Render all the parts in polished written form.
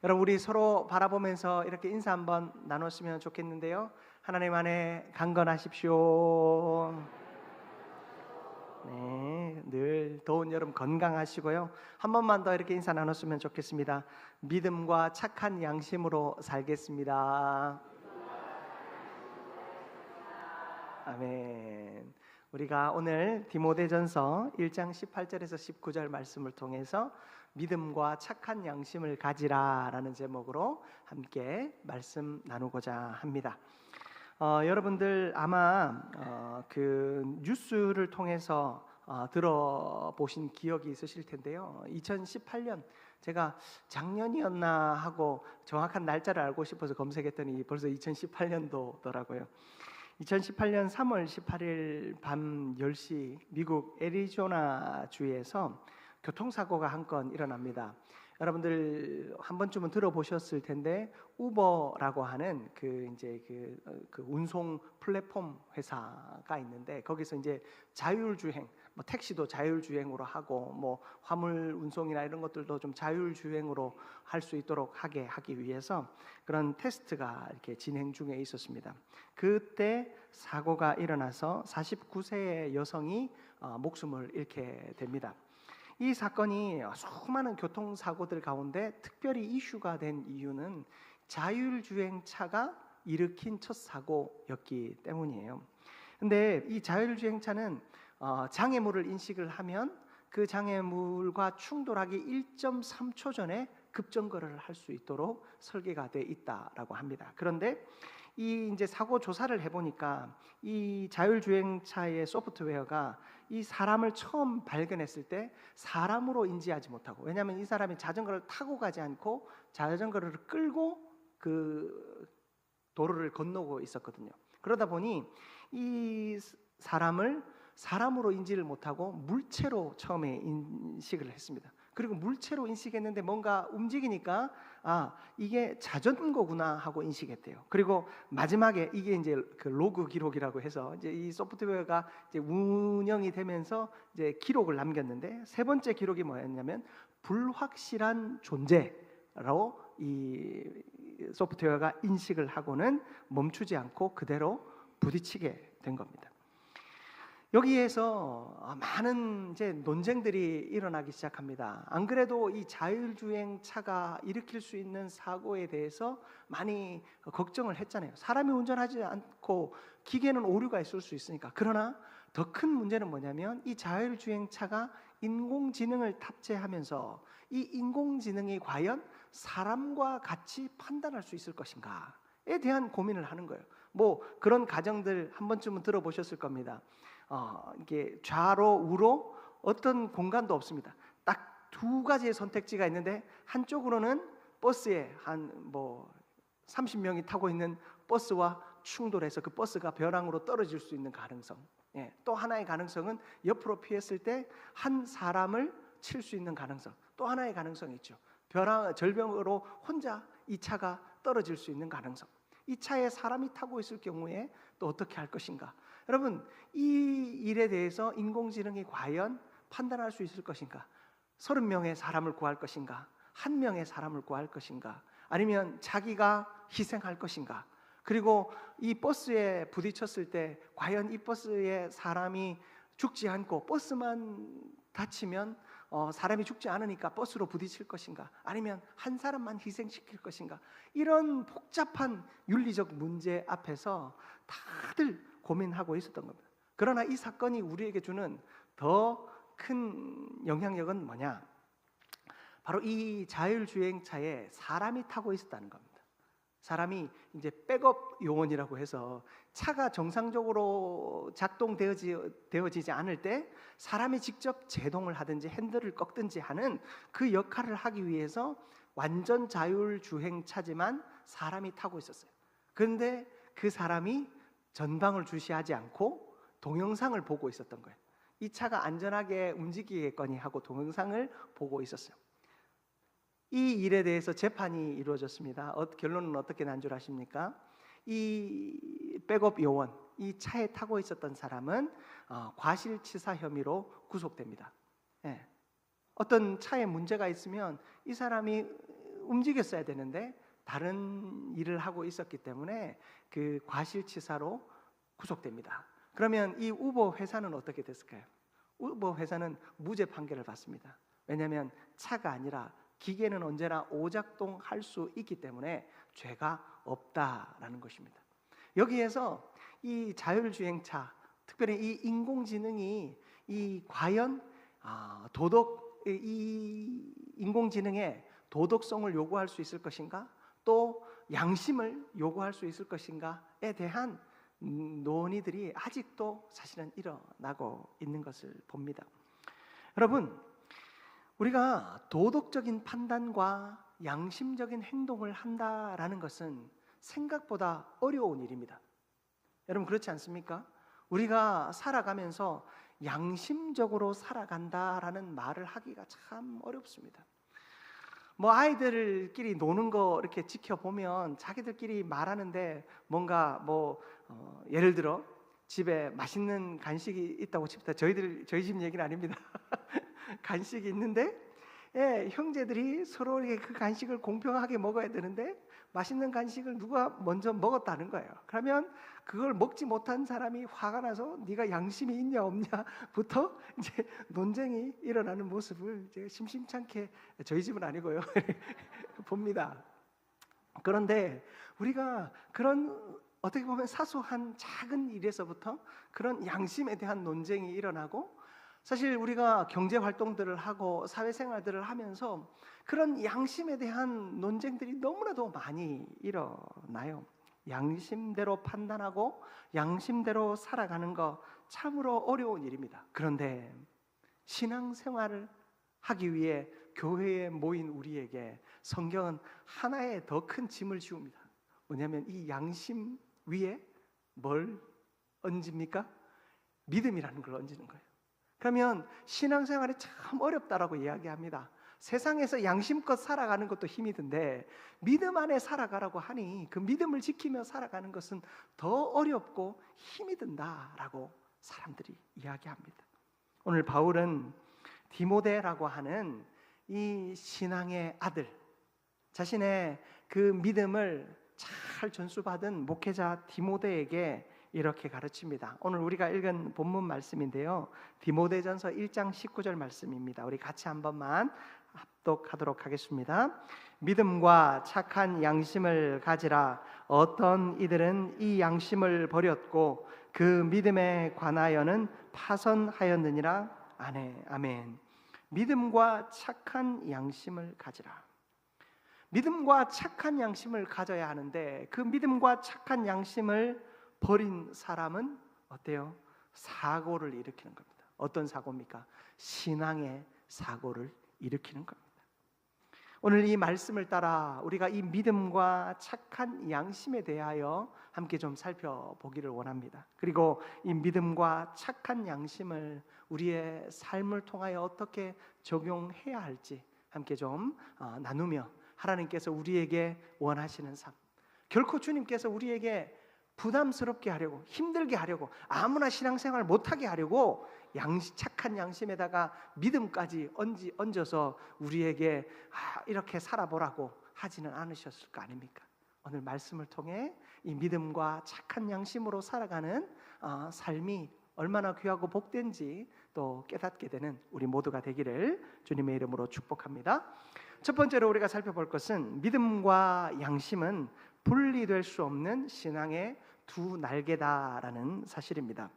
여러분, 우리 서로 바라보면서 이렇게 인사 한번 나눴으면 좋겠는데요. 하나님 안에 강건하십시오. 네, 늘 더운 여름 건강하시고요. 한 번만 더 이렇게 인사 나눴으면 좋겠습니다. 믿음과 착한 양심으로 살겠습니다. 아멘. 우리가 오늘 디모데전서 1장 18절에서 19절 말씀을 통해서 믿음과 착한 양심을 가지라라는 제목으로 함께 말씀 나누고자 합니다. 여러분들 아마 그 뉴스를 통해서 들어보신 기억이 있으실 텐데요. 2018년 제가 작년이었나 하고 정확한 날짜를 알고 싶어서 검색했더니 벌써 2018년도더라고요. 2018년 3월 18일 밤 10시 미국 애리조나 주에서 교통사고가 한 건 일어납니다. 여러분들 한 번쯤은 들어보셨을 텐데 우버라고 하는 그 운송 플랫폼 회사가 있는데 거기서 이제 자율주행, 뭐 택시도 자율주행으로 하고 뭐 화물 운송이나 이런 것들도 좀 자율주행으로 할 수 있도록 하기 위해서 그런 테스트가 이렇게 진행 중에 있었습니다. 그때 사고가 일어나서 49세의 여성이 목숨을 잃게 됩니다. 이 사건이 수많은 교통사고들 가운데 특별히 이슈가 된 이유는 자율주행차가 일으킨 첫 사고였기 때문이에요. 근데 이 자율주행차는 장애물을 인식을 하면 그 장애물과 충돌하기 1.3초 전에 급정거를 할 수 있도록 설계가 돼 있다라고 합니다. 그런데 이 이제 사고 조사를 해보니까 이 자율주행차의 소프트웨어가 이 사람을 처음 발견했을 때 사람으로 인지하지 못하고, 왜냐하면 이 사람이 자전거를 타고 가지 않고 자전거를 끌고 그 도로를 건너고 있었거든요. 그러다 보니 이 사람을 사람으로 인지를 못하고 물체로 처음에 인식을 했습니다. 그리고 물체로 인식했는데 뭔가 움직이니까 이게 자전거구나 하고 인식했대요. 그리고 마지막에 이게 이제 그 로그 기록이라고 해서 이제 이 소프트웨어가 이제 운영이 되면서 이제 기록을 남겼는데 세 번째 기록이 뭐였냐면 불확실한 존재로 이 소프트웨어가 인식을 하고는 멈추지 않고 그대로 부딪히게 된 겁니다. 여기에서 많은 이제 논쟁들이 일어나기 시작합니다. 안 그래도 이 자율주행차가 일으킬 수 있는 사고에 대해서 많이 걱정을 했잖아요. 사람이 운전하지 않고 기계는 오류가 있을 수 있으니까. 그러나 더 큰 문제는 뭐냐면 이 자율주행차가 인공지능을 탑재하면서 이 인공지능이 과연 사람과 같이 판단할 수 있을 것인가에 대한 고민을 하는 거예요. 뭐 그런 가정들 한 번쯤은 들어보셨을 겁니다. 이게 좌로 우로 어떤 공간도 없습니다. 딱 두 가지의 선택지가 있는데 한쪽으로는 버스에 한 30명이 타고 있는 버스와 충돌해서 그 버스가 벼랑으로 떨어질 수 있는 가능성. 또 하나의 가능성은 옆으로 피했을 때 한 사람을 칠 수 있는 가능성. 또 하나의 가능성이 있죠. 절벽으로 혼자 이 차가 떨어질 수 있는 가능성. 이 차에 사람이 타고 있을 경우에 또 어떻게 할 것인가? 여러분, 이 일에 대해서 인공지능이 과연 판단할 수 있을 것인가? 30명의 사람을 구할 것인가? 1명의 사람을 구할 것인가? 아니면 자기가 희생할 것인가? 그리고 이 버스에 부딪혔을 때 과연 이 버스에 사람이 죽지 않고 버스만 다치면 사람이 죽지 않으니까 버스로 부딪힐 것인가? 아니면 한 사람만 희생시킬 것인가? 이런 복잡한 윤리적 문제 앞에서 다들 고민하고 있었던 겁니다. 그러나 이 사건이 우리에게 주는 더 큰 영향력은 뭐냐? 바로 이 자율주행차에 사람이 타고 있었다는 겁니다. 사람이 이제 백업 요원이라고 해서 차가 정상적으로 작동되어지지 않을 때 사람이 직접 제동을 하든지 핸들을 꺾든지 하는 그 역할을 하기 위해서 완전 자율주행차지만 사람이 타고 있었어요. 그런데 그 사람이 전방을 주시하지 않고 동영상을 보고 있었던 거예요. 이 차가 안전하게 움직이겠거니 하고 동영상을 보고 있었어요. 이 일에 대해서 재판이 이루어졌습니다. 결론은 어떻게 난 줄 아십니까? 이 백업 요원, 이 차에 타고 있었던 사람은 과실치사 혐의로 구속됩니다. 어떤 차에 문제가 있으면 이 사람이 움직였어야 되는데 다른 일을 하고 있었기 때문에 그 과실치사로 구속됩니다. 그러면 이 우버 회사는 어떻게 됐을까요? 우버 회사는 무죄 판결을 받습니다. 왜냐하면 차가 아니라 기계는 언제나 오작동할 수 있기 때문에 죄가 없다라는 것입니다. 여기에서 이 자율주행차, 특별히 이 인공지능이 과연 이 인공지능의 도덕성을 요구할 수 있을 것인가, 또 양심을 요구할 수 있을 것인가에 대한 논의들이 아직도 사실은 일어나고 있는 것을 봅니다. 여러분, 우리가 도덕적인 판단과 양심적인 행동을 한다라는 것은 생각보다 어려운 일입니다. 여러분, 그렇지 않습니까? 우리가 살아가면서 양심적으로 살아간다라는 말을 하기가 참 어렵습니다. 뭐 아이들끼리 노는 거 이렇게 지켜보면 자기들끼리 말하는데 뭔가 예를 들어 집에 맛있는 간식이 있다고 칩시다. 저희 집 얘기는 아닙니다. 간식이 있는데 형제들이 서로 그 간식을 공평하게 먹어야 되는데 맛있는 간식을 누가 먼저 먹었다는 거예요. 그러면 그걸 먹지 못한 사람이 화가 나서 네가 양심이 있냐 없냐부터 이제 논쟁이 일어나는 모습을 제가 심심찮게, 저희 집은 아니고요, 봅니다. 그런데 우리가 그런 어떻게 보면 사소한 작은 일에서부터 그런 양심에 대한 논쟁이 일어나고, 사실 우리가 경제 활동들을 하고 사회생활들을 하면서 그런 양심에 대한 논쟁들이 너무나도 많이 일어나요. 양심대로 판단하고 양심대로 살아가는 거 참으로 어려운 일입니다. 그런데 신앙생활을 하기 위해 교회에 모인 우리에게 성경은 하나의 더 큰 짐을 지웁니다. 뭐냐면 이 양심 위에 뭘 얹습니까? 믿음이라는 걸 얹는 거예요. 그러면 신앙생활이 참 어렵다라고 이야기합니다. 세상에서 양심껏 살아가는 것도 힘이 든데 믿음 안에 살아가라고 하니 그 믿음을 지키며 살아가는 것은 더 어렵고 힘이 든다라고 사람들이 이야기합니다. 오늘 바울은 디모데라고 하는 이 신앙의 아들, 자신의 그 믿음을 잘 전수받은 목회자 디모데에게 이렇게 가르칩니다. 오늘 우리가 읽은 본문 말씀인데요, 디모데전서 1장 19절 말씀입니다. 우리 같이 한 번만 합독하도록 하겠습니다. 믿음과 착한 양심을 가지라. 어떤 이들은 이 양심을 버렸고 그 믿음에 관하여는 파선하였느니라. 아멘. 믿음과 착한 양심을 가지라. 믿음과 착한 양심을 가져야 하는데 그 믿음과 착한 양심을 버린 사람은 어때요? 사고를 일으키는 겁니다. 어떤 사고입니까? 신앙의 사고를 일으키는 겁니다. 오늘 이 말씀을 따라 우리가 이 믿음과 착한 양심에 대하여 함께 좀 살펴보기를 원합니다. 그리고 이 믿음과 착한 양심을 우리의 삶을 통하여 어떻게 적용해야 할지 함께 좀 나누며 하나님께서 우리에게 원하시는 삶, 결코 주님께서 우리에게 부담스럽게 하려고, 힘들게 하려고, 아무나 신앙생활 못하게 하려고 착한 양심에다가 믿음까지 얹어서 우리에게 이렇게 살아보라고 하지는 않으셨을 거 아닙니까? 오늘 말씀을 통해 이 믿음과 착한 양심으로 살아가는 삶이 얼마나 귀하고 복된지 또 깨닫게 되는 우리 모두가 되기를 주님의 이름으로 축복합니다. 첫 번째로 우리가 살펴볼 것은 믿음과 양심은 분리될 수 없는 신앙의 두 날개다라는 사실입니다.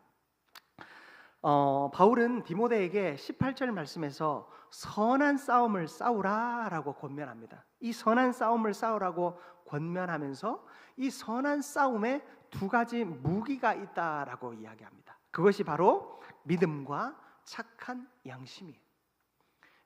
바울은 디모데에게 18절 말씀에서 선한 싸움을 싸우라라고 권면합니다. 이 선한 싸움을 싸우라고 권면하면서 이 선한 싸움에 두 가지 무기가 있다라고 이야기합니다. 그것이 바로 믿음과 착한 양심이에요.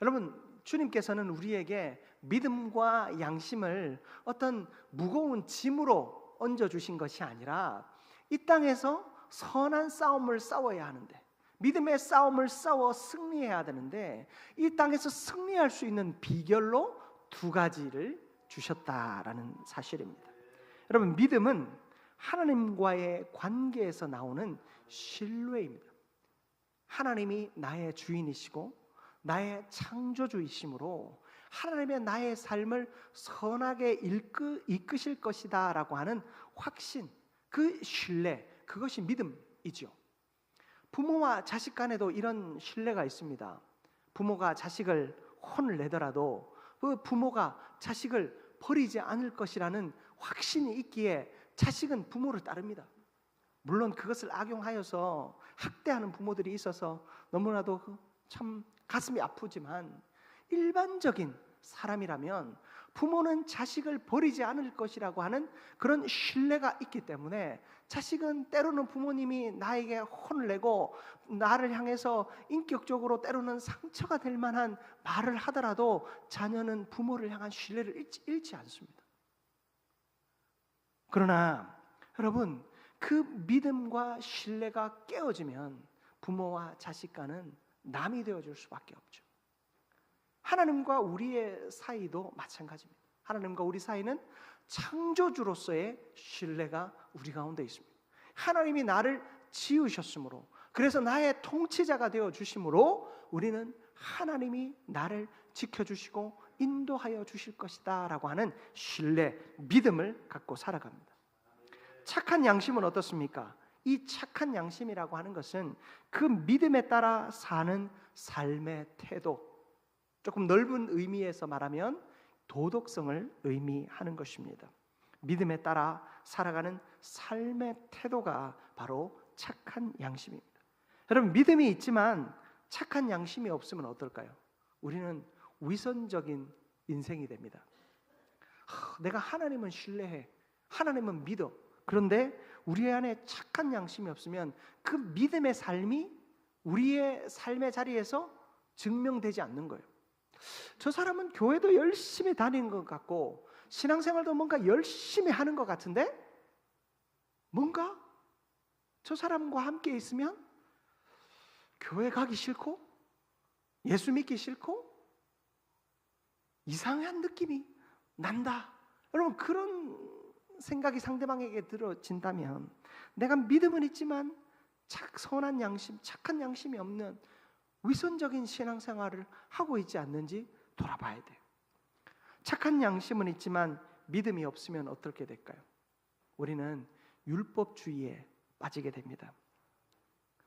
여러분, 주님께서는 우리에게 믿음과 양심을 어떤 무거운 짐으로 얹어주신 것이 아니라 이 땅에서 선한 싸움을 싸워야 하는데, 믿음의 싸움을 싸워 승리해야 되는데 이 땅에서 승리할 수 있는 비결로 두 가지를 주셨다라는 사실입니다. 여러분, 믿음은 하나님과의 관계에서 나오는 신뢰입니다. 하나님이 나의 주인이시고 나의 창조주이시므로 하나님의 나의 삶을 선하게 이끄실 것이다 라고 하는 확신, 그 신뢰, 그것이 믿음이죠. 부모와 자식 간에도 이런 신뢰가 있습니다. 부모가 자식을 혼을 내더라도 그 부모가 자식을 버리지 않을 것이라는 확신이 있기에 자식은 부모를 따릅니다. 물론 그것을 악용하여서 학대하는 부모들이 있어서 너무나도 참 가슴이 아프지만, 일반적인 사람이라면 부모는 자식을 버리지 않을 것이라고 하는 그런 신뢰가 있기 때문에, 자식은 때로는 부모님이 나에게 혼을 내고 나를 향해서 인격적으로 때로는 상처가 될 만한 말을 하더라도 자녀는 부모를 향한 신뢰를 잃지 않습니다. 그러나 여러분, 그 믿음과 신뢰가 깨어지면 부모와 자식 간은 남이 되어줄 수밖에 없죠. 하나님과 우리의 사이도 마찬가지입니다. 하나님과 우리 사이는 창조주로서의 신뢰가 우리 가운데 있습니다. 하나님이 나를 지으셨으므로, 그래서 나의 통치자가 되어 주심으로 우리는 하나님이 나를 지켜주시고 인도하여 주실 것이다 라고 하는 신뢰, 믿음을 갖고 살아갑니다. 착한 양심은 어떻습니까? 이 착한 양심이라고 하는 것은 그 믿음에 따라 사는 삶의 태도, 조금 넓은 의미에서 말하면 도덕성을 의미하는 것입니다. 믿음에 따라 살아가는 삶의 태도가 바로 착한 양심입니다. 여러분, 믿음이 있지만 착한 양심이 없으면 어떨까요? 우리는 위선적인 인생이 됩니다. 내가 하나님은 신뢰해, 하나님은 믿어. 그런데 우리 안에 착한 양심이 없으면 그 믿음의 삶이 우리의 삶의 자리에서 증명되지 않는 거예요. 저 사람은 교회도 열심히 다니는 것 같고 신앙생활도 뭔가 열심히 하는 것 같은데, 뭔가 저 사람과 함께 있으면 교회 가기 싫고 예수 믿기 싫고 이상한 느낌이 난다. 여러분, 그런 생각이 상대방에게 들어진다면 내가 믿음은 있지만 선한 양심, 착한 양심이 없는 위선적인 신앙생활을 하고 있지 않는지 돌아봐야 돼요. 착한 양심은 있지만 믿음이 없으면 어떻게 될까요? 우리는 율법주의에 빠지게 됩니다.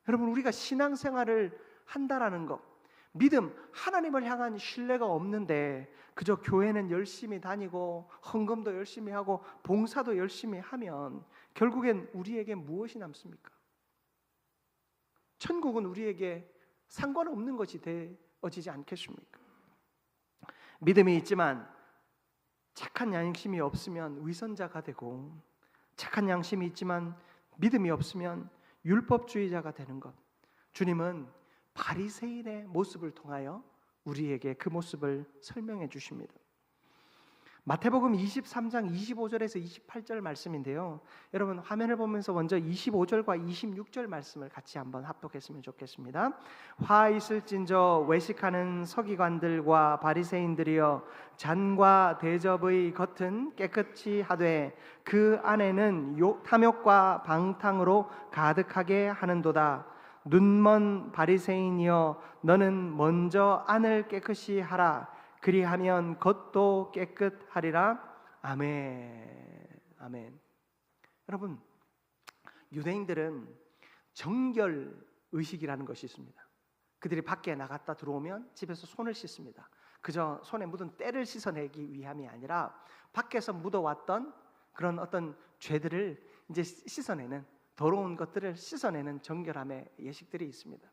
여러분, 우리가 신앙생활을 한다라는 것, 믿음, 하나님을 향한 신뢰가 없는데 그저 교회는 열심히 다니고 헌금도 열심히 하고 봉사도 열심히 하면 결국엔 우리에게 무엇이 남습니까? 천국은 우리에게 상관없는 것이 되어지지 않겠습니까? 믿음이 있지만 착한 양심이 없으면 위선자가 되고, 착한 양심이 있지만 믿음이 없으면 율법주의자가 되는 것, 주님은 바리새인의 모습을 통하여 우리에게 그 모습을 설명해 주십니다. 마태복음 23장 25절에서 28절 말씀인데요, 여러분 화면을 보면서 먼저 25절과 26절 말씀을 같이 한번 합독했으면 좋겠습니다. 화 있을진저 외식하는 서기관들과 바리새인들이여, 잔과 대접의 겉은 깨끗이 하되 그 안에는 탐욕과 방탕으로 가득하게 하는도다. 눈먼 바리새인이여, 너는 먼저 안을 깨끗이 하라. 그리하면 겉도 깨끗하리라. 아멘. 아멘. 여러분, 유대인들은 정결 의식이라는 것이 있습니다. 그들이 밖에 나갔다 들어오면 집에서 손을 씻습니다. 그저 손에 묻은 때를 씻어내기 위함이 아니라 밖에서 묻어왔던 그런 어떤 죄들을 이제 씻어내는, 더러운 것들을 씻어내는 정결함의 예식들이 있습니다.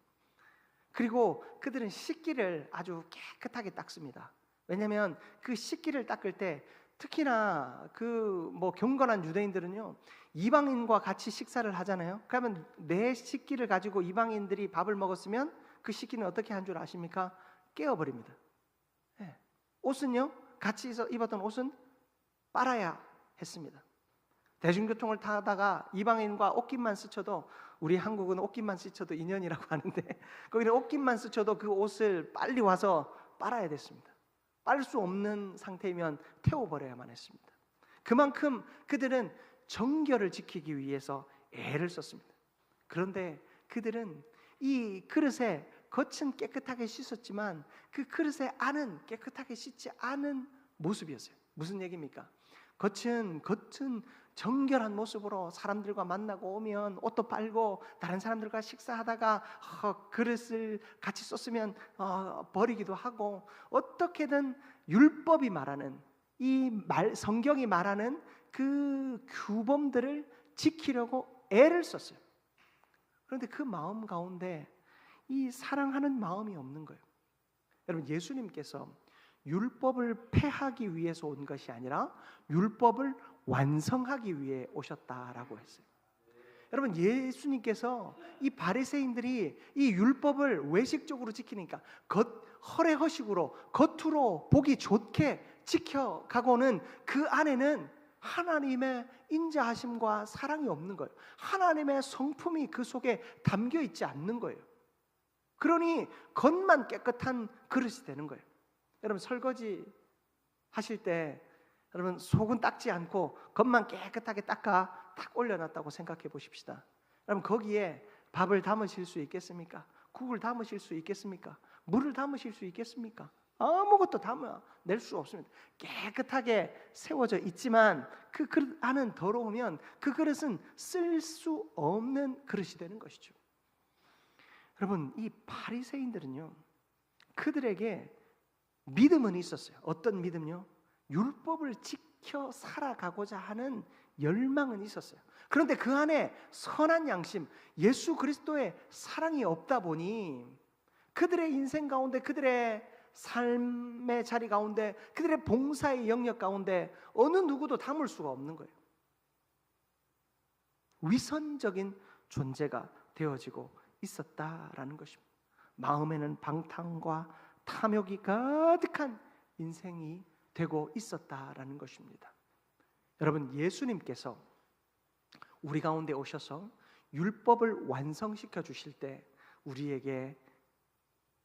그리고 그들은 식기를 아주 깨끗하게 닦습니다. 왜냐하면 그 식기를 닦을 때, 특히나 경건한 유대인들은요, 이방인과 같이 식사를 하잖아요. 그러면 내 식기를 가지고 이방인들이 밥을 먹었으면 그 식기는 어떻게 한 줄 아십니까? 깨어버립니다. 네. 옷은요, 같이 입었던 옷은 빨아야 했습니다. 대중교통을 타다가 이방인과 옷깃만 스쳐도, 우리 한국은 옷깃만 스쳐도 인연이라고 하는데 거기는 옷깃만 스쳐도 그 옷을 빨리 와서 빨아야 됐습니다. 빨 수 없는 상태이면 태워버려야만 했습니다. 그만큼 그들은 정결을 지키기 위해서 애를 썼습니다. 그런데 그들은 이 그릇에 겉은 깨끗하게 씻었지만 그 그릇의 안은 깨끗하게 씻지 않은 모습이었어요. 무슨 얘기입니까? 겉은 정결한 모습으로 사람들과 만나고 오면 옷도 빨고 다른 사람들과 식사하다가 그릇을 같이 썼으면 버리기도 하고, 어떻게든 율법이 말하는 성경이 말하는 그 규범들을 지키려고 애를 썼어요. 그런데 그 마음 가운데 이 사랑하는 마음이 없는 거예요. 여러분, 예수님께서 율법을 폐하기 위해서 온 것이 아니라 율법을 완성하기 위해 오셨다라고 했어요. 여러분, 예수님께서 이 바리새인들이 이 율법을 외식적으로 지키니까 허례허식으로 겉으로 보기 좋게 지켜가고는 그 안에는 하나님의 인자하심과 사랑이 없는 거예요. 하나님의 성품이 그 속에 담겨 있지 않는 거예요. 그러니 겉만 깨끗한 그릇이 되는 거예요. 여러분, 설거지 하실 때 여러분 속은 닦지 않고 겉만 깨끗하게 닦아 탁 올려놨다고 생각해 보십시다. 여러분, 거기에 밥을 담으실 수 있겠습니까? 국을 담으실 수 있겠습니까? 물을 담으실 수 있겠습니까? 아무것도 담아낼 수 없습니다. 깨끗하게 세워져 있지만 그 그릇 안은 더러우면 그 그릇은 쓸 수 없는 그릇이 되는 것이죠. 여러분, 이 바리새인들은요, 그들에게 믿음은 있었어요. 어떤 믿음요? 율법을 지켜 살아가고자 하는 열망은 있었어요. 그런데 그 안에 선한 양심, 예수 그리스도의 사랑이 없다 보니 그들의 인생 가운데, 그들의 삶의 자리 가운데, 그들의 봉사의 영역 가운데 어느 누구도 담을 수가 없는 거예요. 위선적인 존재가 되어지고 있었다라는 것입니다. 마음에는 방탕과 탐욕이 가득한 인생이 되고 있었다라는 것입니다. 여러분, 예수님께서 우리 가운데 오셔서 율법을 완성시켜 주실 때 우리에게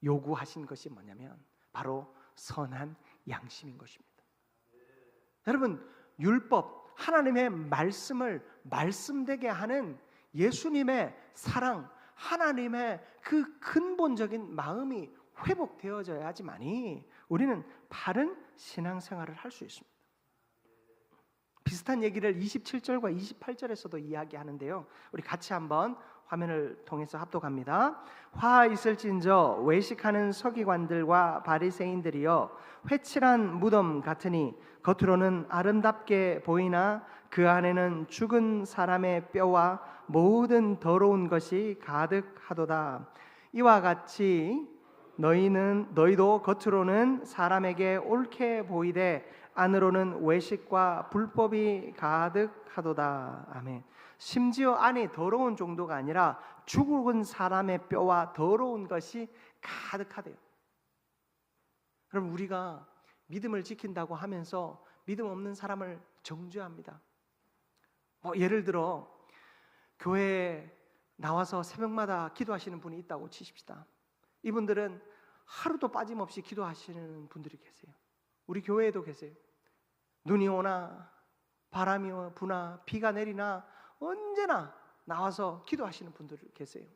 요구하신 것이 뭐냐면 바로 선한 양심인 것입니다. 여러분, 율법, 하나님의 말씀을 말씀되게 하는 예수님의 사랑, 하나님의 그 근본적인 마음이 회복되어져야지만이 우리는 바른 신앙생활을 할 수 있습니다. 비슷한 얘기를 27절과 28절에서도 이야기하는데요, 우리 같이 한번 화면을 통해서 합독합니다. 화 있을진저 외식하는 서기관들과 바리새인들이여, 회칠한 무덤 같으니 겉으로는 아름답게 보이나 그 안에는 죽은 사람의 뼈와 모든 더러운 것이 가득하도다. 이와 같이 너희도 겉으로는 사람에게 옳게 보이되 안으로는 외식과 불법이 가득하도다. 아멘. 심지어 안이 더러운 정도가 아니라 죽은 사람의 뼈와 더러운 것이 가득하대요. 그럼 우리가 믿음을 지킨다고 하면서 믿음 없는 사람을 정죄합니다. 예를 들어 교회에 나와서 새벽마다 기도하시는 분이 있다고 치십시다. 이분들은 하루도 빠짐없이 기도하시는 분들이 계세요. 우리 교회에도 계세요. 눈이 오나 바람이 부나 비가 내리나 언제나 나와서 기도하시는 분들 계세요.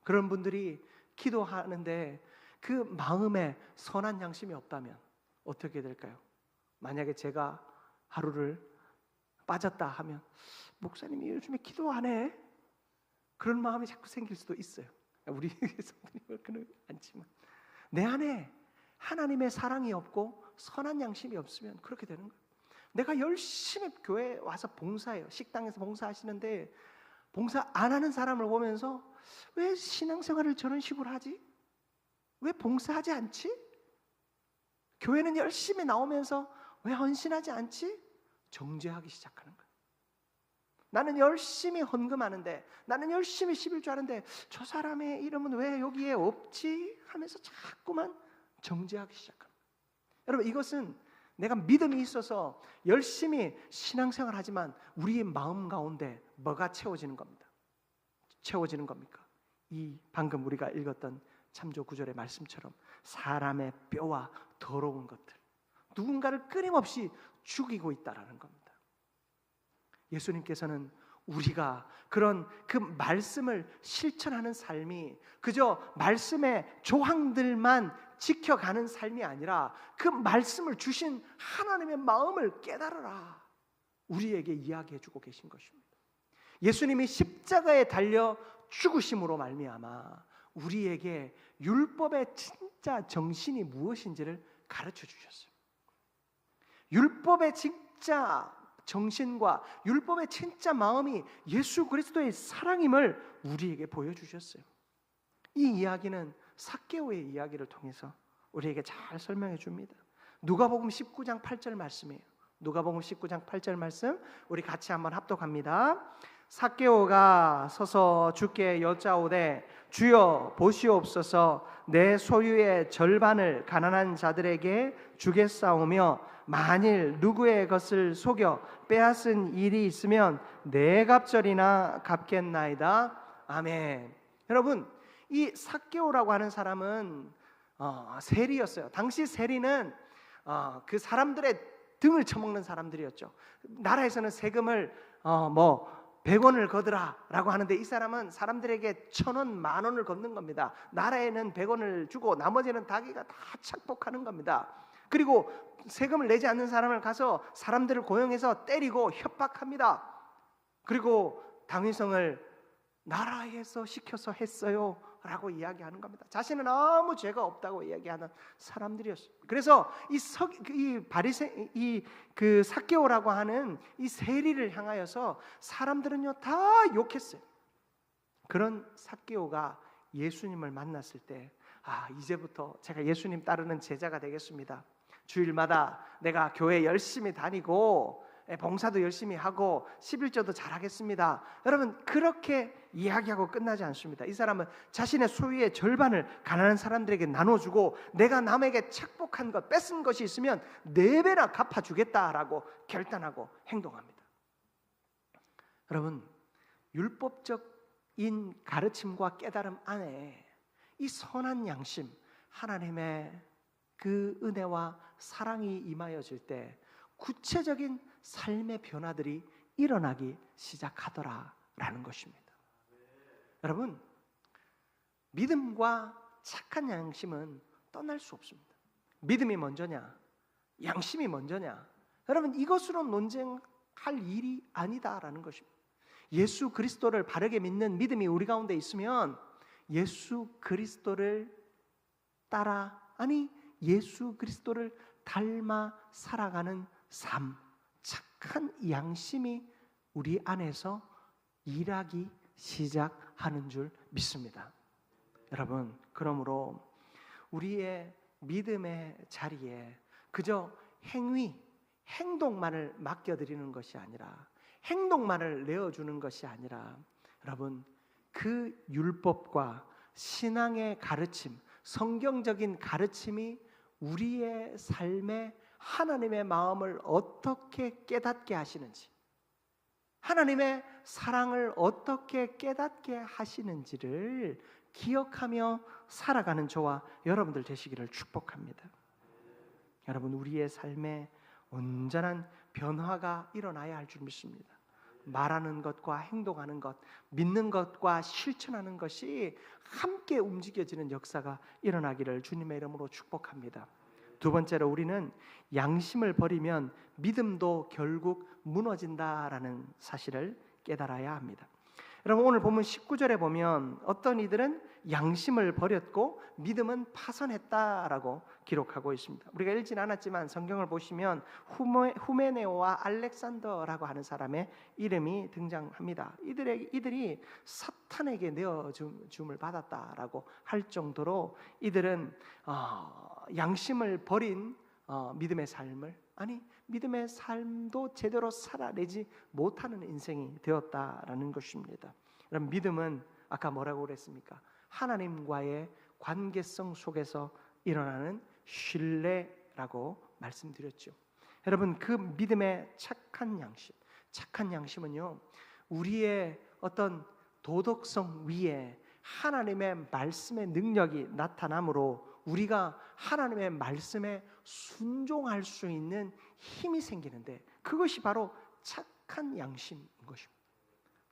그런 분들이 기도하는데 그 마음에 선한 양심이 없다면 어떻게 될까요? 만약에 제가 하루를 빠졌다 하면 목사님이 요즘에 기도하네, 그런 마음이 자꾸 생길 수도 있어요. 우리 성도님은 그는 않지만 내 안에 하나님의 사랑이 없고 선한 양심이 없으면 그렇게 되는 거예요. 내가 열심히 교회에 와서 봉사해요. 식당에서 봉사하시는데 봉사 안 하는 사람을 보면서 왜 신앙생활을 저런 식으로 하지? 왜 봉사하지 않지? 교회는 열심히 나오면서 왜 헌신하지 않지? 정죄하기 시작하는 거예요. 나는 열심히 헌금하는데, 나는 열심히 11조 하는데 저 사람의 이름은 왜 여기에 없지? 하면서 자꾸만 정죄하기 시작합니다. 여러분, 이것은 내가 믿음이 있어서 열심히 신앙생활 하지만 우리의 마음 가운데 뭐가 채워지는 겁니다. 채워지는 겁니까? 이 방금 우리가 읽었던 참조 9절의 말씀처럼 사람의 뼈와 더러운 것들, 누군가를 끊임없이 죽이고 있다라는 겁니다. 예수님께서는 우리가 그런 그 말씀을 실천하는 삶이 그저 말씀의 조항들만 지켜가는 삶이 아니라 그 말씀을 주신 하나님의 마음을 깨달으라 우리에게 이야기해 주고 계신 것입니다. 예수님이 십자가에 달려 죽으심으로 말미암아 우리에게 율법의 진짜 정신이 무엇인지를 가르쳐 주셨어요. 율법의 진짜 정신과 율법의 진짜 마음이 예수 그리스도의 사랑임을 우리에게 보여주셨어요. 이 이야기는 삭개오의 이야기를 통해서 우리에게 잘 설명해 줍니다. 누가복음 19장 8절 말씀이에요. 누가복음 19장 8절 말씀 우리 같이 한번 합독합니다. 삭개오가 서서 주께 여짜오되 주여 보시옵소서 내 소유의 절반을 가난한 자들에게 주겠사오며 만일 누구의 것을 속여 빼앗은 일이 있으면 네 갑절이나 갚겠나이다. 아멘. 여러분 이 삭개오라고 하는 사람은 세리였어요. 당시 세리는 그 사람들의 등을 쳐먹는 사람들이었죠. 나라에서는 세금을 100원을 거두라라고 하는데 이 사람은 사람들에게 1,000원, 10,000원을 걷는 겁니다. 나라에는 100원을 주고 나머지는 자기가 다 착복하는 겁니다. 그리고 세금을 내지 않는 사람을 가서 사람들을 고용해서 때리고 협박합니다. 그리고 당위성을 나라에서 시켜서 했어요 라고 이야기하는 겁니다. 자신은 아무 죄가 없다고 이야기하는 사람들이었어요. 그래서 그 삭개오라고 하는 이 세리를 향하여서 사람들은요 다 욕했어요. 그런 삭개오가 예수님을 만났을 때 이제부터 제가 예수님 따르는 제자가 되겠습니다. 주일마다 내가 교회 열심히 다니고 봉사도 열심히 하고 11조도 잘하겠습니다. 여러분 그렇게 이야기하고 끝나지 않습니다. 이 사람은 자신의 소유의 절반을 가난한 사람들에게 나눠주고 내가 남에게 착복한 것, 뺏은 것이 있으면 4배나 갚아주겠다라고 결단하고 행동합니다. 여러분 율법적인 가르침과 깨달음 안에 이 선한 양심, 하나님의 그 은혜와 사랑이 임하여질 때 구체적인 삶의 변화들이 일어나기 시작하더라라는 것입니다. 여러분 믿음과 착한 양심은 떠날 수 없습니다. 믿음이 먼저냐 양심이 먼저냐 여러분 이것으로 논쟁할 일이 아니다라는 것입니다. 예수 그리스도를 바르게 믿는 믿음이 우리 가운데 있으면 예수 그리스도를 따라 예수 그리스도를 닮아 살아가는 삶, 착한 양심이 우리 안에서 일하기 시작하는 줄 믿습니다. 여러분, 그러므로 우리의 믿음의 자리에 그저 행동만을 맡겨드리는 것이 아니라 행동만을 내어주는 것이 아니라 여러분 그 율법과 신앙의 가르침, 성경적인 가르침이 우리의 삶에 하나님의 마음을 어떻게 깨닫게 하시는지, 하나님의 사랑을 어떻게 깨닫게 하시는지를 기억하며 살아가는 저와 여러분들 되시기를 축복합니다. 여러분, 우리의 삶에 온전한 변화가 일어나야 할 줄 믿습니다. 말하는 것과 행동하는 것, 믿는 것과 실천하는 것이 함께 움직여지는 역사가 일어나기를 주님의 이름으로 축복합니다. 두 번째로 우리는 양심을 버리면 믿음도 결국 무너진다라는 사실을 깨달아야 합니다. 여러분, 오늘 본문 19절에 보면 어떤 이들은 양심을 버렸고 믿음은 파선했다라고 기록하고 있습니다. 우리가 읽진 않았지만 성경을 보시면 후메네오와 알렉산더라고 하는 사람의 이름이 등장합니다. 이들이 사탄에게 내어줌을 받았다라고 할 정도로 이들은 양심을 버린 믿음의 삶을 믿음의 삶도 제대로 살아내지 못하는 인생이 되었다라는 것입니다. 그럼 믿음은 아까 뭐라고 그랬습니까? 하나님과의 관계성 속에서 일어나는 신뢰라고 말씀드렸죠. 여러분, 그 믿음의 착한 양심은요, 우리의 어떤 도덕성 위에 하나님의 말씀의 능력이 나타나므로 우리가 하나님의 말씀에 순종할 수 있는 힘이 생기는데, 그것이 바로 착한 양심인 것입니다.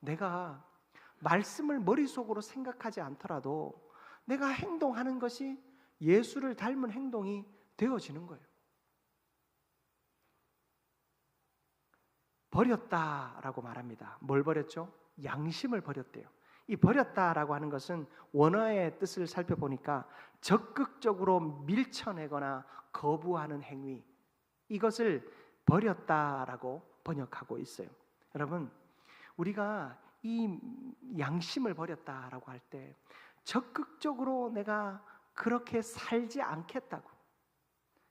내가 말씀을 머릿속으로 생각하지 않더라도 내가 행동하는 것이 예수를 닮은 행동이 되어지는 거예요. 버렸다라고 말합니다. 뭘 버렸죠? 양심을 버렸대요. 이 버렸다라고 하는 것은 원어의 뜻을 살펴보니까 적극적으로 밀쳐내거나 거부하는 행위, 이것을 버렸다라고 번역하고 있어요. 여러분, 우리가 이 양심을 버렸다라고 할 때 적극적으로 내가 그렇게 살지 않겠다고,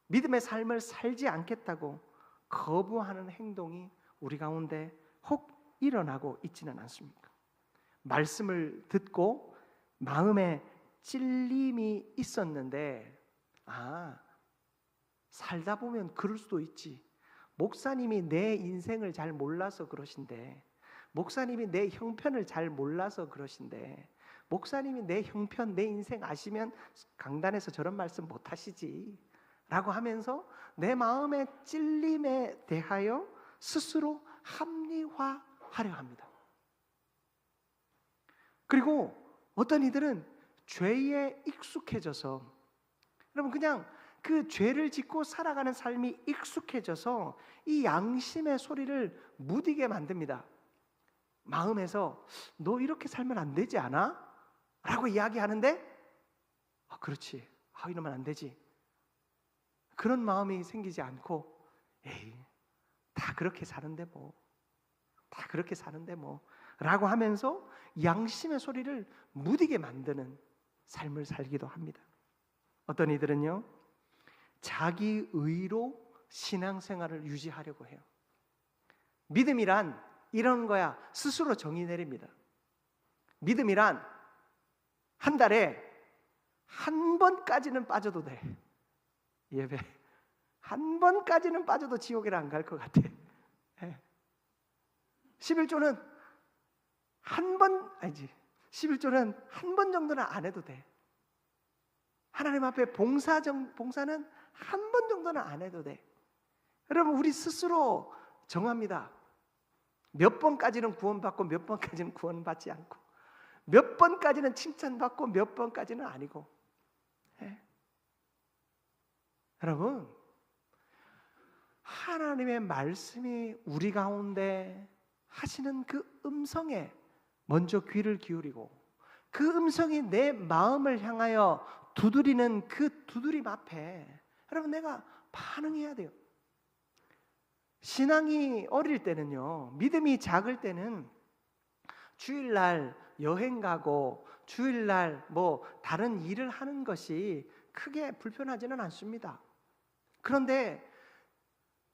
믿음의 삶을 살지 않겠다고 거부하는 행동이 우리 가운데 혹 일어나고 있지는 않습니까? 말씀을 듣고 마음에 찔림이 있었는데, 살다 보면 그럴 수도 있지. 목사님이 내 인생을 잘 몰라서 그러신데, 목사님이 내 형편을 잘 몰라서 그러신데, 목사님이 내 형편, 내 인생 아시면 강단에서 저런 말씀 못 하시지 라고 하면서 내 마음의 찔림에 대하여 스스로 합리화하려 합니다. 그리고 어떤 이들은 죄에 익숙해져서, 여러분, 그냥 그 죄를 짓고 살아가는 삶이 익숙해져서 이 양심의 소리를 무디게 만듭니다. 마음에서 너 이렇게 살면 안 되지 않아? 라고 이야기하는데, 그렇지, 이러면 안 되지, 그런 마음이 생기지 않고, 에이, 다 그렇게 사는데 뭐, 다 그렇게 사는데 뭐 라고 하면서 양심의 소리를 무디게 만드는 삶을 살기도 합니다. 어떤 이들은요, 자기 의로 신앙생활을 유지하려고 해요. 믿음이란 이런 거야 스스로 정의 내립니다. 믿음이란 한 달에 한 번까지는 빠져도 돼. 예배 한 번까지는 빠져도 지옥에는 안 갈 것 같아. 11조는 한 번, 아니지, 11조는 한 번 정도는 안 해도 돼. 하나님 앞에 봉사는 한 번 정도는 안 해도 돼. 여러분, 우리 스스로 정합니다. 몇 번까지는 구원받고 몇 번까지는 구원받지 않고, 몇 번까지는 칭찬받고 몇 번까지는 아니고. 여러분, 하나님의 말씀이 우리 가운데 하시는 그 음성에 먼저 귀를 기울이고, 그 음성이 내 마음을 향하여 두드리는 그 두드림 앞에 여러분, 내가 반응해야 돼요. 신앙이 어릴 때는요, 믿음이 작을 때는 주일날 여행 가고 주일날 뭐 다른 일을 하는 것이 크게 불편하지는 않습니다. 그런데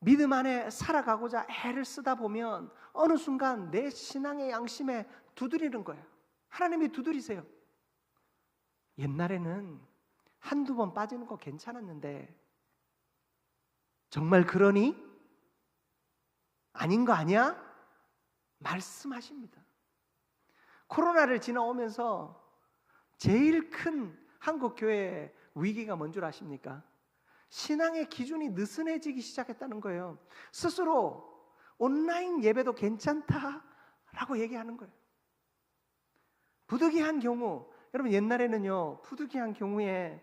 믿음 안에 살아가고자 애를 쓰다 보면 어느 순간 내 신앙의 양심에 두드리는 거예요. 하나님이 두드리세요. 옛날에는 한두 번 빠지는 거 괜찮았는데 정말 그러니? 아닌 거 아니야? 말씀하십니다. 코로나를 지나오면서 제일 큰 한국 교회의 위기가 뭔 줄 아십니까? 신앙의 기준이 느슨해지기 시작했다는 거예요. 스스로 온라인 예배도 괜찮다라고 얘기하는 거예요. 부득이한 경우, 여러분 옛날에는요, 부득이한 경우에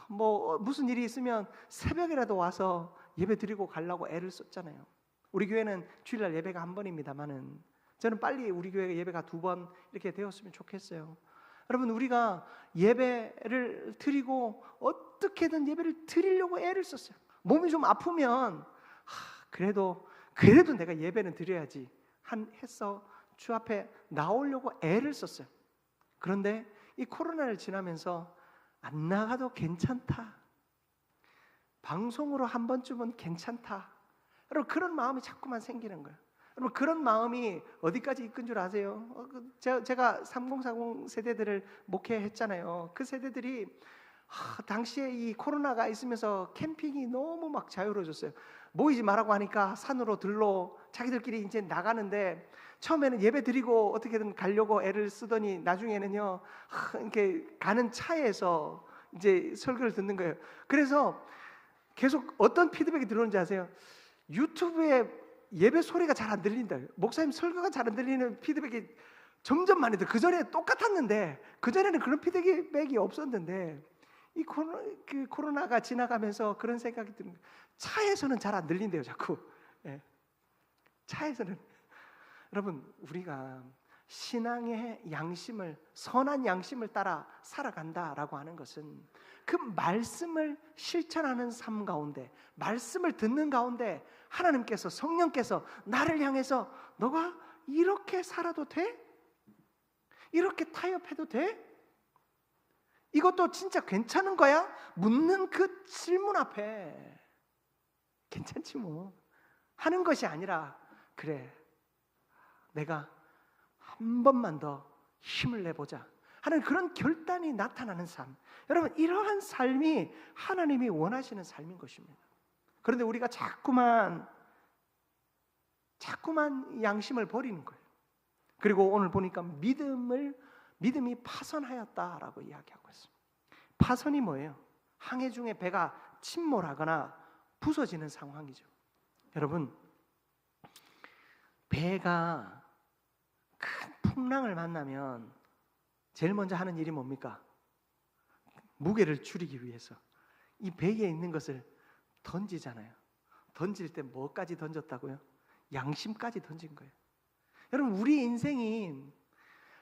뭐 무슨 일이 있으면 새벽이라도 와서 예배 드리고 가려고 애를 썼잖아요. 우리 교회는 주일날 예배가 한 번입니다만은 저는 빨리 우리 교회 예배가 2번 이렇게 되었으면 좋겠어요. 여러분, 우리가 예배를 드리고 어떻게든 예배를 드리려고 애를 썼어요. 몸이 좀 아프면 그래도 내가 예배는 드려야지 해서 주 앞에 나오려고 애를 썼어요. 그런데 이 코로나를 지나면서 안 나가도 괜찮다, 방송으로 한 번쯤은 괜찮다, 여러분 그런 마음이 자꾸만 생기는 거예요. 여러분, 그런 마음이 어디까지 이끈 줄 아세요? 제가 3040 세대들을 목회했잖아요. 그 세대들이 당시에 이 코로나가 있으면서 캠핑이 너무 막 자유로워졌어요. 모이지 말라고 하니까 산으로 들로 자기들끼리 이제 나가는데, 처음에는 예배 드리고 어떻게든 가려고 애를 쓰더니 나중에는요, 이렇게 가는 차에서 이제 설교를 듣는 거예요. 그래서 계속 어떤 피드백이 들어오는지 아세요? 유튜브에 예배 소리가 잘 안 들린다. 목사님 설교가 잘 안 들리는 피드백이 점점 많이 들어요. 그전에 똑같았는데 그전에는 그런 피드백이 없었는데 이 코로나가 지나가면서 그런 생각이 드는 거예요. 차에서는 잘 안 들린대요, 자꾸. 예. 차에서는. 여러분, 우리가 신앙의 양심을, 선한 양심을 따라 살아간다라고 하는 것은 그 말씀을 실천하는 삶 가운데, 말씀을 듣는 가운데 하나님께서, 성령께서 나를 향해서 너가 이렇게 살아도 돼? 이렇게 타협해도 돼? 이것도 진짜 괜찮은 거야? 묻는 그 질문 앞에 괜찮지 뭐 하는 것이 아니라, 그래, 내가 한 번만 더 힘을 내보자 하는 그런 결단이 나타나는 삶. 여러분, 이러한 삶이 하나님이 원하시는 삶인 것입니다. 그런데 우리가 자꾸만 양심을 버리는 거예요. 그리고 오늘 보니까 믿음이 파선하였다라고 이야기하고 있습니다. 파선이 뭐예요? 항해 중에 배가 침몰하거나 부서지는 상황이죠. 여러분, 배가 큰 풍랑을 만나면 제일 먼저 하는 일이 뭡니까? 무게를 줄이기 위해서 이 배에 있는 것을 던지잖아요. 던질 때 뭐까지 던졌다고요? 양심까지 던진 거예요. 여러분, 우리 인생이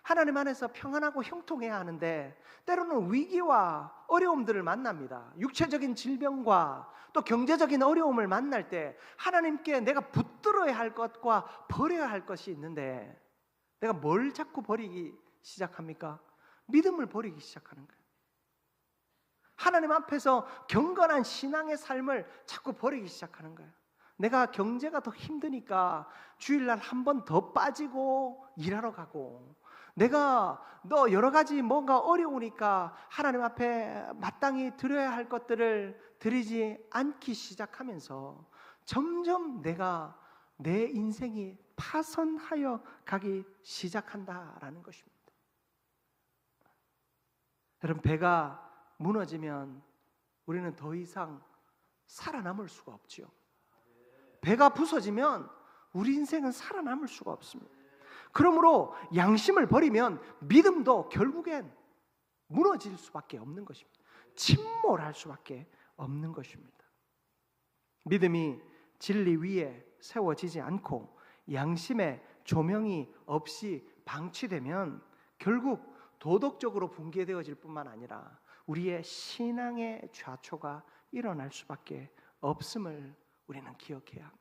하나님 안에서 평안하고 형통해야 하는데 때로는 위기와 어려움들을 만납니다. 육체적인 질병과 또 경제적인 어려움을 만날 때 하나님께 내가 붙들어야 할 것과 버려야 할 것이 있는데 내가 뭘 자꾸 버리기 시작합니까? 믿음을 버리기 시작하는 거예요. 하나님 앞에서 경건한 신앙의 삶을 자꾸 버리기 시작하는 거예요. 내가 경제가 더 힘드니까 주일날 한 번 더 빠지고 일하러 가고, 내가 여러 가지 뭔가 어려우니까 하나님 앞에 마땅히 드려야 할 것들을 드리지 않기 시작하면서 점점 내 인생이 파선하여 가기 시작한다라는 것입니다. 여러분, 배가 무너지면 우리는 더 이상 살아남을 수가 없지요. 배가 부서지면 우리 인생은 살아남을 수가 없습니다. 그러므로 양심을 버리면 믿음도 결국엔 무너질 수밖에 없는 것입니다. 침몰할 수밖에 없는 것입니다. 믿음이 진리 위에 세워지지 않고 양심의 조명이 없이 방치되면 결국 도덕적으로 붕괴되어질 뿐만 아니라 우리의 신앙의 좌초가 일어날 수밖에 없음을 우리는 기억해야 합니다.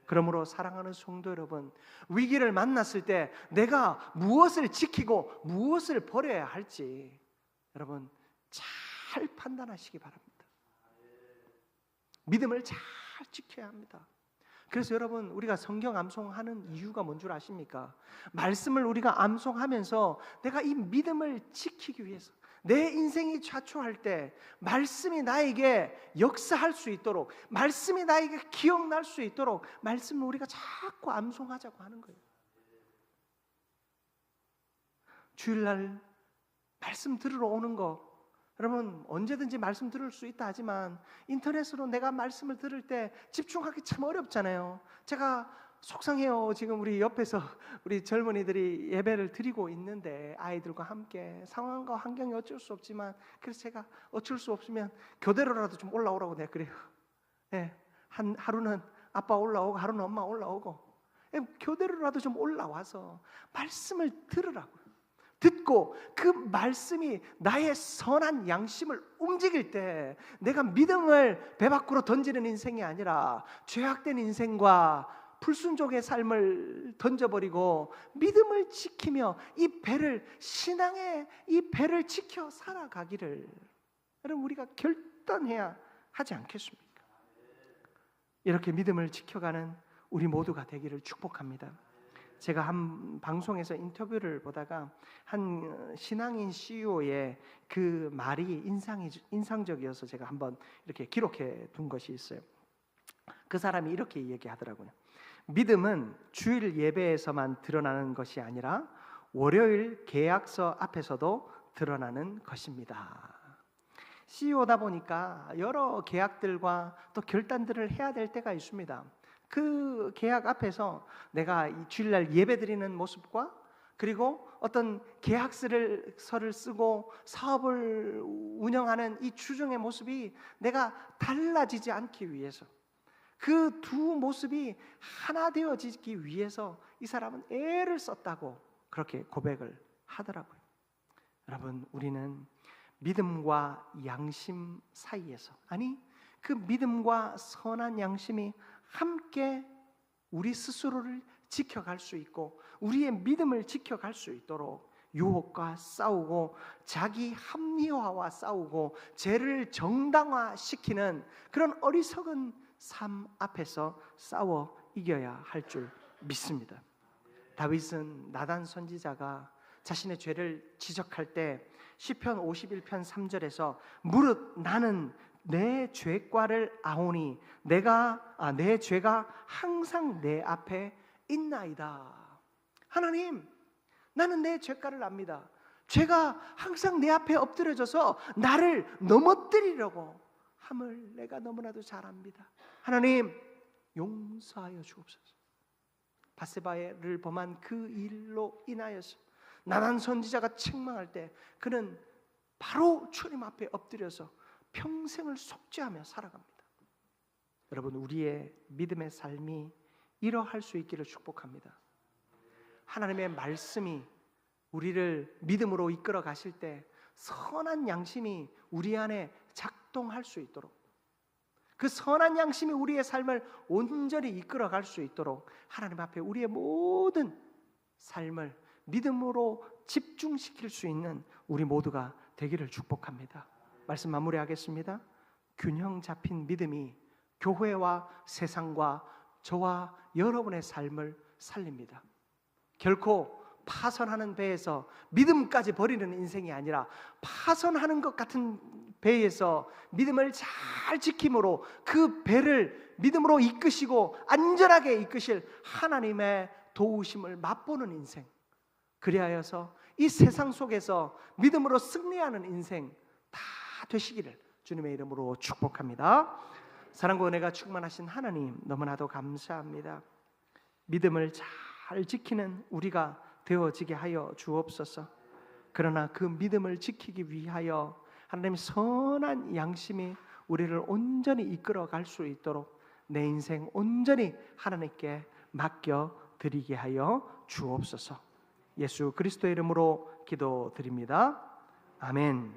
그러므로 사랑하는 성도 여러분, 위기를 만났을 때 내가 무엇을 지키고 무엇을 버려야 할지 여러분 잘 판단하시기 바랍니다. 믿음을 잘 지켜야 합니다. 그래서 여러분, 우리가 성경 암송하는 이유가 뭔 줄 아십니까? 말씀을 우리가 암송하면서 내가 이 믿음을 지키기 위해서, 내 인생이 좌초할 때 말씀이 나에게 역사할 수 있도록, 말씀이 나에게 기억날 수 있도록 말씀을 우리가 자꾸 암송하자고 하는 거예요. 주일날 말씀 들으러 오는 거, 여러분 언제든지 말씀 들을 수 있다 하지만 인터넷으로 내가 말씀을 들을 때 집중하기 참 어렵잖아요. 제가 속상해요. 지금 우리 옆에서 우리 젊은이들이 예배를 드리고 있는데 아이들과 함께 상황과 환경이 어쩔 수 없지만, 그래서 제가 어쩔 수 없으면 교대로라도 좀 올라오라고 내가 그래요. 네, 하루는 아빠 올라오고 하루는 엄마 올라오고, 교대로라도 좀 올라와서 말씀을 들으라고요. 듣고 그 말씀이 나의 선한 양심을 움직일 때 내가 믿음을 배 밖으로 던지는 인생이 아니라 죄악된 인생과 불순종의 삶을 던져버리고 믿음을 지키며 이 배를, 신앙의 이 배를 지켜 살아가기를 여러분 우리가 결단해야 하지 않겠습니까? 이렇게 믿음을 지켜가는 우리 모두가 되기를 축복합니다. 제가 한 방송에서 인터뷰를 보다가 한 신앙인 CEO의 그 말이 인상적이어서 제가 한번 이렇게 기록해 둔 것이 있어요. 그 사람이 이렇게 얘기하더라고요. 믿음은 주일 예배에서만 드러나는 것이 아니라 월요일 계약서 앞에서도 드러나는 것입니다. CEO다 보니까 여러 계약들과 또 결단들을 해야 될 때가 있습니다. 그 계약 앞에서 내가 이 주일날 예배드리는 모습과 그리고 어떤 계약서를 쓰고 사업을 운영하는 이 주중의 모습이 내가 달라지지 않기 위해서, 그 두 모습이 하나 되어지기 위해서 이 사람은 애를 썼다고 그렇게 고백을 하더라고요. 여러분, 우리는 믿음과 양심 사이에서, 아니 그 믿음과 선한 양심이 함께 우리 스스로를 지켜갈 수 있고 우리의 믿음을 지켜갈 수 있도록 유혹과 싸우고 자기 합리화와 싸우고 죄를 정당화시키는 그런 어리석은 삶 앞에서 싸워 이겨야 할 줄 믿습니다. 다윗은 나단 선지자가 자신의 죄를 지적할 때 시편 51편 3절에서 무릇 나는 내 죄과를 아오니 내 죄가 항상 내 앞에 있나이다. 하나님, 나는 내 죄과를 압니다. 죄가 항상 내 앞에 엎드려져서 나를 넘어뜨리려고 함을 내가 너무나도 잘 압니다. 하나님, 용서하여 주옵소서. 바세바를 범한 그 일로 인하여서 나단 선지자가 책망할 때 그는 바로 주님 앞에 엎드려서 평생을 속죄하며 살아갑니다. 여러분, 우리의 믿음의 삶이 이러할 수 있기를 축복합니다. 하나님의 말씀이 우리를 믿음으로 이끌어 가실 때 선한 양심이 우리 안에 작동할 수 있도록, 그 선한 양심이 우리의 삶을 온전히 이끌어 갈 수 있도록 하나님 앞에 우리의 모든 삶을 믿음으로 집중시킬 수 있는 우리 모두가 되기를 축복합니다. 말씀 마무리하겠습니다. 균형 잡힌 믿음이 교회와 세상과 저와 여러분의 삶을 살립니다. 결코 파선하는 배에서 믿음까지 버리는 인생이 아니라 파선하는 것 같은 배에서 믿음을 잘 지킴으로 그 배를 믿음으로 이끄시고 안전하게 이끄실 하나님의 도우심을 맛보는 인생, 그리하여서 이 세상 속에서 믿음으로 승리하는 인생 다 되시기를 주님의 이름으로 축복합니다. 사랑과 은혜가 충만하신 하나님, 너무나도 감사합니다. 믿음을 잘 지키는 우리가 되어지게 하여 주옵소서. 그러나 그 믿음을 지키기 위하여 하나님 선한 양심이 우리를 온전히 이끌어 갈 수 있도록 내 인생 온전히 하나님께 맡겨 드리게 하여 주옵소서. 예수 그리스도의 이름으로 기도드립니다. 아멘.